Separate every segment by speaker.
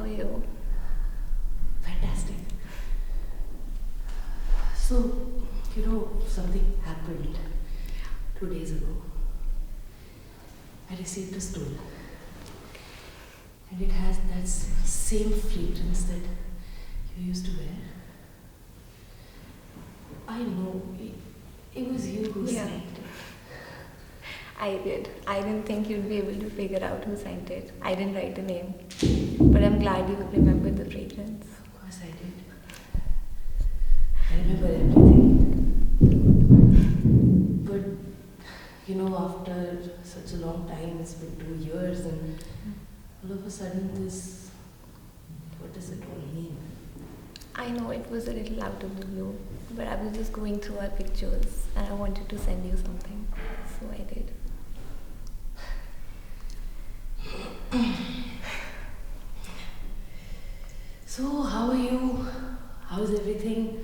Speaker 1: How are you?
Speaker 2: Fantastic. So, something happened 2 days ago. I received a stool, and it has that same fragrance that you used to wear. I know it was you who
Speaker 1: Yeah.
Speaker 2: signed it.
Speaker 1: I did. I didn't think you'd be able to figure out who sent it. I didn't write a name. But I'm glad you remembered the fragrance.
Speaker 2: Of course, I did. I remember everything. But after such a long time, it's been 2 years, and all of a sudden, what does it all mean?
Speaker 1: I know it was a little out of the blue, but I was just going through our pictures and I wanted to send you something. So I did.
Speaker 2: So, how are you? How's everything?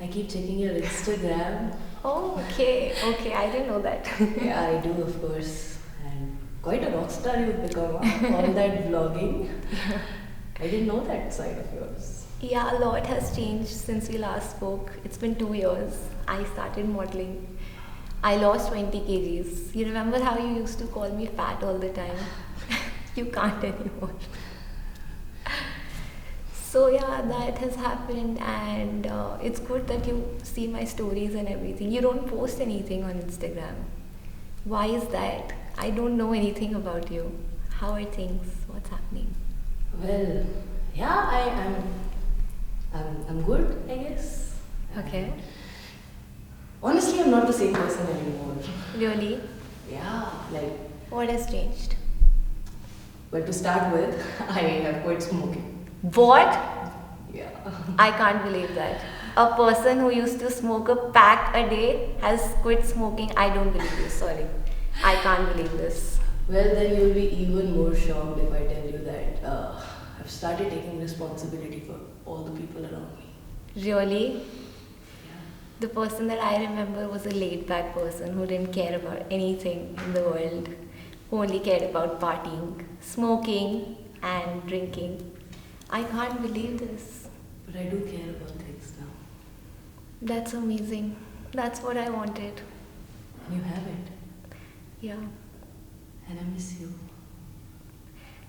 Speaker 2: I keep checking your Instagram.
Speaker 1: Oh, okay. Okay, I didn't know that.
Speaker 2: Yeah, I do, of course. And quite a rock star you've become, huh? All that vlogging. I didn't know that side of yours.
Speaker 1: Yeah, a lot has changed since we last spoke. It's been 2 years. I started modeling. I lost 20 kgs. You remember how you used to call me fat all the time? You can't anymore. So yeah, that has happened, and it's good that you see my stories and everything. You don't post anything on Instagram. Why is that? I don't know anything about you. How are things? What's happening?
Speaker 2: Well, yeah, I'm good, I guess.
Speaker 1: Okay.
Speaker 2: Honestly, I'm not the same person anymore.
Speaker 1: Really?
Speaker 2: Yeah, like,
Speaker 1: What has changed?
Speaker 2: well, to start with, I have quit smoking.
Speaker 1: What?
Speaker 2: Yeah.
Speaker 1: I can't believe that. A person who used to smoke a pack a day has quit smoking. I don't believe you. Sorry. I can't believe this.
Speaker 2: Well, then you'll be even more shocked if I tell you that I've started taking responsibility for all the people around me.
Speaker 1: Really?
Speaker 2: Yeah.
Speaker 1: The person that I remember was a laid back person who didn't care about anything in the world, who only cared about partying, smoking, and drinking. I can't believe this.
Speaker 2: But I do care about things now.
Speaker 1: That's amazing. That's what I wanted.
Speaker 2: And you have it.
Speaker 1: Yeah.
Speaker 2: And I miss you.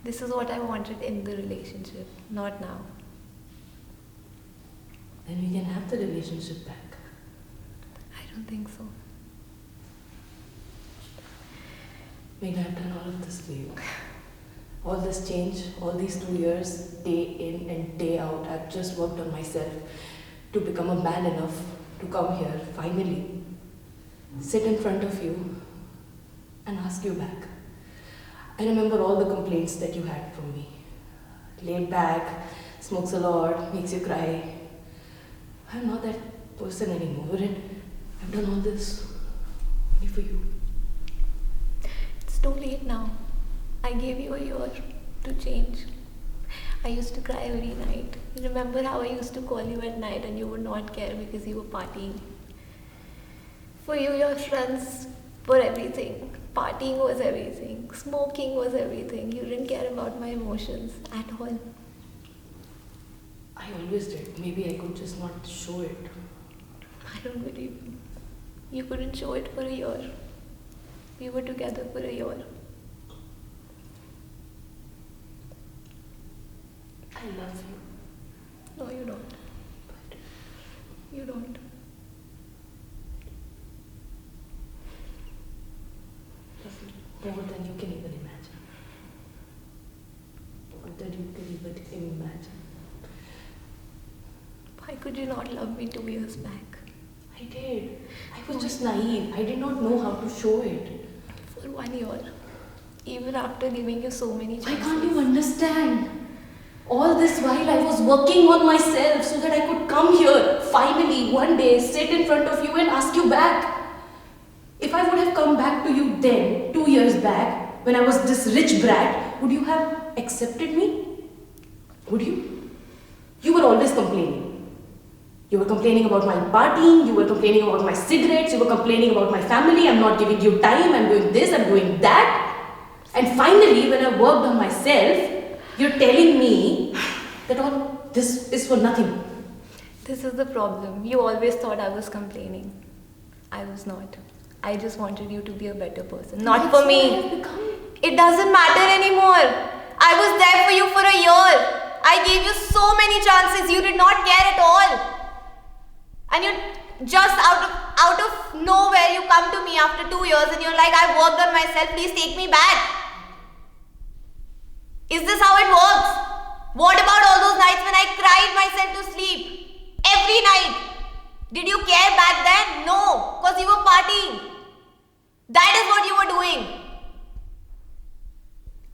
Speaker 1: This is what I wanted in the relationship, not now.
Speaker 2: Then we can have the relationship back.
Speaker 1: I don't think so.
Speaker 2: Meghna, I've done all of this for you. All this change, all these 2 years, day in and day out, I've just worked on myself to become a man enough to come here, finally, sit in front of you and ask you back. I remember all the complaints that you had from me. Laid back, smokes a lot, makes you cry. I'm not that person anymore, and I've done all this only for you.
Speaker 1: It's too late now. I gave you a year to change. I used to cry every night. Remember how I used to call you at night and you would not care because you were partying? For you, your friends were everything. Partying was everything. Smoking was everything. You didn't care about my emotions at all.
Speaker 2: I always did. Maybe I could just not show it.
Speaker 1: I don't believe you. You couldn't show it for a year. We were together for a year.
Speaker 2: I love you.
Speaker 1: No, you don't.
Speaker 2: But
Speaker 1: You don't.
Speaker 2: more than you can even imagine. More than you can even imagine.
Speaker 1: Why could you not love me 2 years back?
Speaker 2: I did. I was just naive. I did not know how to show it.
Speaker 1: For 1 year. Even after giving you so many
Speaker 2: Why
Speaker 1: chances.
Speaker 2: can't you understand? All this while I was working on myself so that I could come here, finally, one day, sit in front of you and ask you back. If I would have come back to you then, 2 years back, when I was this rich brat, would you have accepted me? Would you? You were always complaining. You were complaining about my partying, you were complaining about my cigarettes, you were complaining about my family, I'm not giving you time, I'm doing this, I'm doing that. And finally, when I worked on myself, You're telling me that all this is for nothing.
Speaker 1: This is the problem. You always thought I was complaining. I was not. I just wanted you to be a better person. Not for me.
Speaker 2: That's what I have become.
Speaker 1: It doesn't matter anymore. I was there for you for a year. I gave you so many chances. You did not care at all. And you just out of nowhere you come to me after 2 years and you're like, I've worked on myself. Please take me back. Is this how it works? What about all those nights when I cried myself to sleep? Every night. Did you care back then? No, because you were partying. That is what you were doing.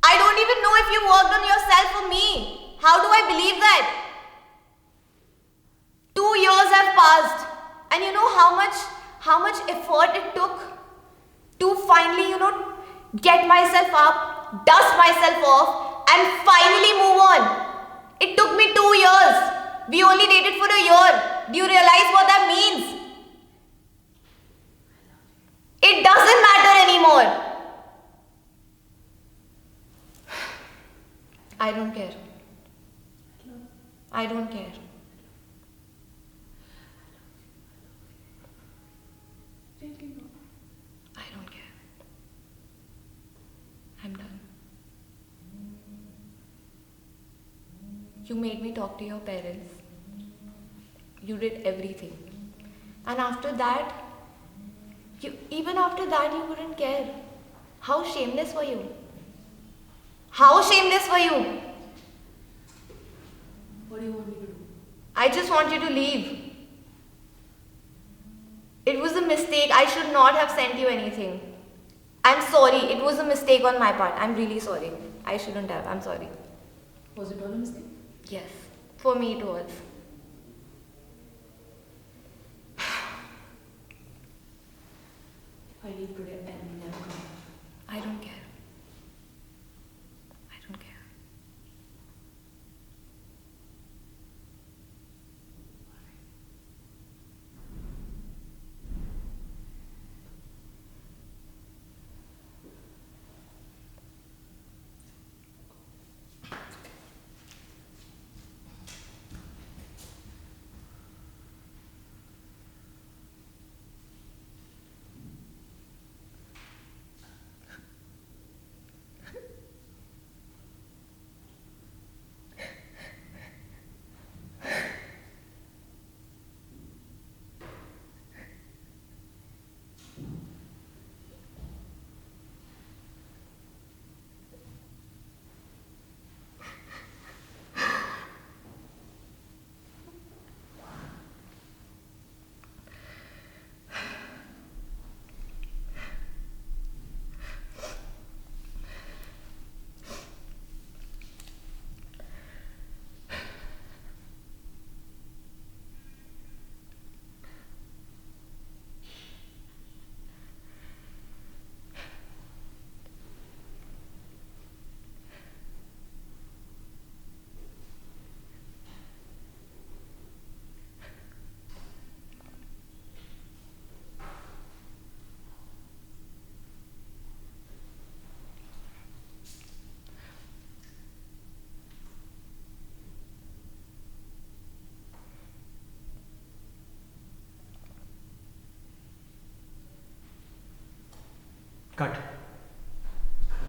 Speaker 1: I don't even know if you worked on yourself for me. How do I believe that? 2 years have passed. And you know how much effort it took to finally, get myself up, dust myself off, and finally move on. It took me 2 years. We only dated for a year. Do you realize what that means? It doesn't matter anymore. I don't care. I don't care. I don't care. I'm done. You made me talk to your parents. You did everything. And after that, even after that, you wouldn't care. How shameless were you? How shameless were you?
Speaker 2: What do you want me to do?
Speaker 1: I just want you to leave. It was a mistake. I should not have sent you anything. I'm sorry. It was a mistake on my part. I'm really sorry. I shouldn't have. I'm sorry.
Speaker 2: Was it all a mistake?
Speaker 1: Yes. For me it was.
Speaker 2: I leave today and never come back.
Speaker 1: I don't care. I don't care.
Speaker 3: Cut.